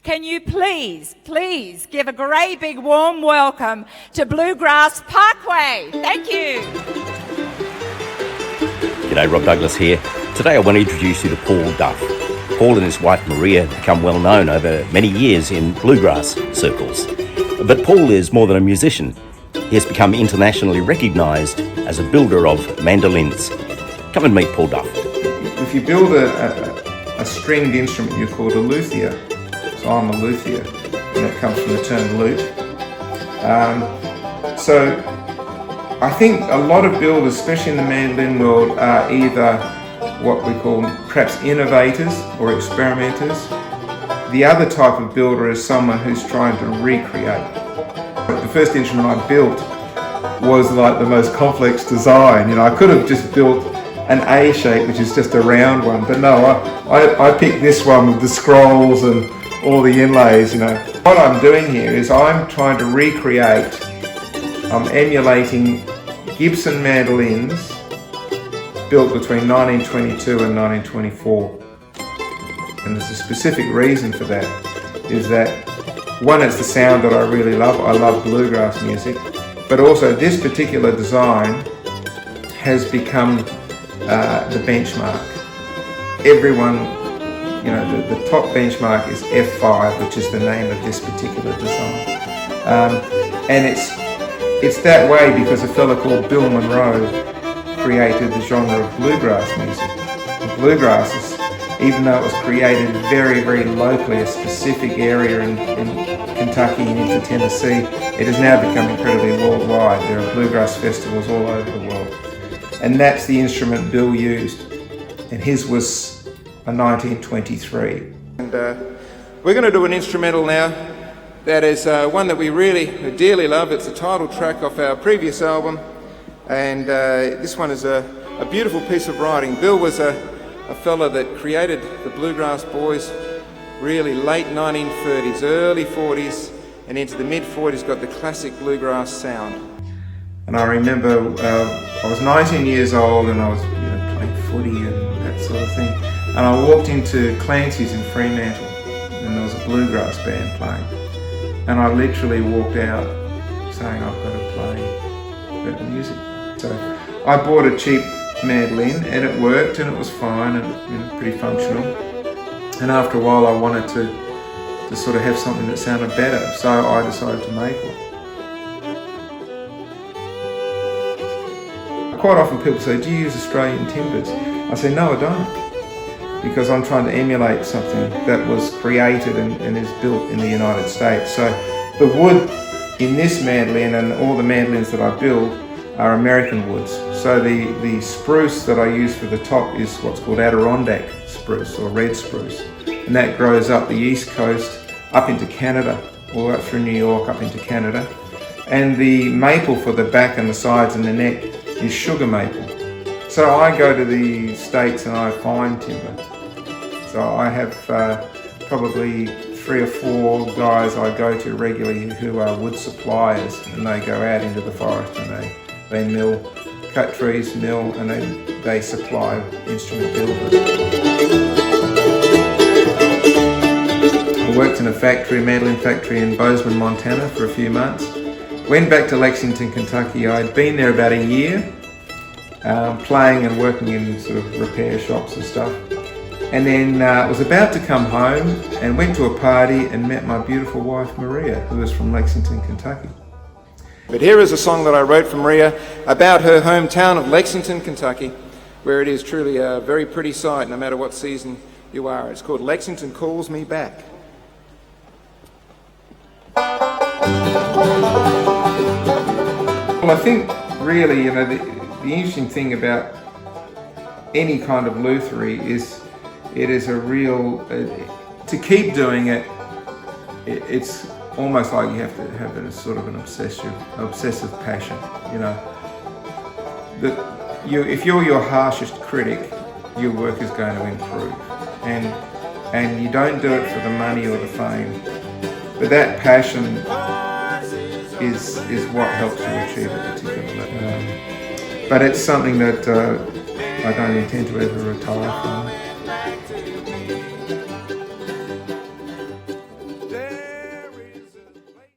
Can you please give a great big warm welcome to Bluegrass Parkway. Thank you. G'day, Rob Douglas here. Today I want to introduce you to Paul Duff. Paul and his wife Maria have become well known over many years in bluegrass circles. But Paul is more than a musician. He has become internationally recognised as a builder of mandolins. Come and meet Paul Duff. If you build a stringed instrument, you're called a luthier. So I'm a luthier, and that comes from the term lute. So I think a lot of builders, especially in the mandolin world, are either what we call perhaps innovators or experimenters. The other type of builder is someone who's trying to recreate. The first instrument I built was like the most complex design. You know, I could have just built an A shape, which is just a round one, but no, I picked this one with the scrolls and all the inlays, you know. What I'm doing here is I'm trying to recreate, I'm emulating Gibson mandolins built between 1922 and 1924. And there's a specific reason for that, is that one, it's the sound that I really love. I love bluegrass music, but also this particular design has become the benchmark. Everyone, you know, the top benchmark is F5, which is the name of this particular design. And it's that way because a fella called Bill Monroe created the genre of bluegrass music. And bluegrass is, even though it was created very, very locally, a specific area in Kentucky and into Tennessee, it has now become incredibly worldwide. There are bluegrass festivals all over the world. And that's the instrument Bill used. And his was a 1923. And we're going to do an instrumental now that is one that we really dearly love. It's a title track off our previous album, and this one is a beautiful piece of writing. Bill was a fella that created the Bluegrass Boys really late 1930s, early 40s, and into the mid 40s got the classic bluegrass sound. And I remember I was 19 years old and I was playing footy and that sort of thing. And I walked into Clancy's in Fremantle and there was a bluegrass band playing. And I literally walked out saying, I've got to play that music. So I bought a cheap mandolin and it worked and it was fine and pretty functional. And after a while I wanted to sort of have something that sounded better. So I decided to make one. Quite often people say, do you use Australian timbers? I say, no, I don't. Because I'm trying to emulate something that was created and is built in the United States. So the wood in this mandolin and all the mandolins that I build are American woods. So the spruce that I use for the top is what's called Adirondack spruce or red spruce. And that grows up the east coast, up into Canada, all up through New York, up into Canada. And the maple for the back and the sides and the neck is sugar maple. So I go to the States and I find timber. So I have probably 3 or 4 guys I go to regularly who are wood suppliers, and they go out into the forest and they mill, cut trees, mill, and they supply instrument builders. I worked in a factory, a mandolin factory in Bozeman, Montana for a few months. Went back to Lexington, Kentucky. I'd been there about a year, playing and working in sort of repair shops and stuff. And then was about to come home and went to a party and met my beautiful wife Maria, who was from Lexington, Kentucky. But here is a song that I wrote for Maria about her hometown of Lexington, Kentucky, where it is truly a very pretty sight no matter what season you are. It's called Lexington Calls Me Back. Well, I think really, the interesting thing about any kind of lutherie is it is a real, to keep doing it, it's almost like you have to have a sort of an obsessive passion, If you're your harshest critic, your work is going to improve. And you don't do it for the money or the fame, but that passion is what helps you achieve a particular level. But it's something that I don't intend to ever retire from.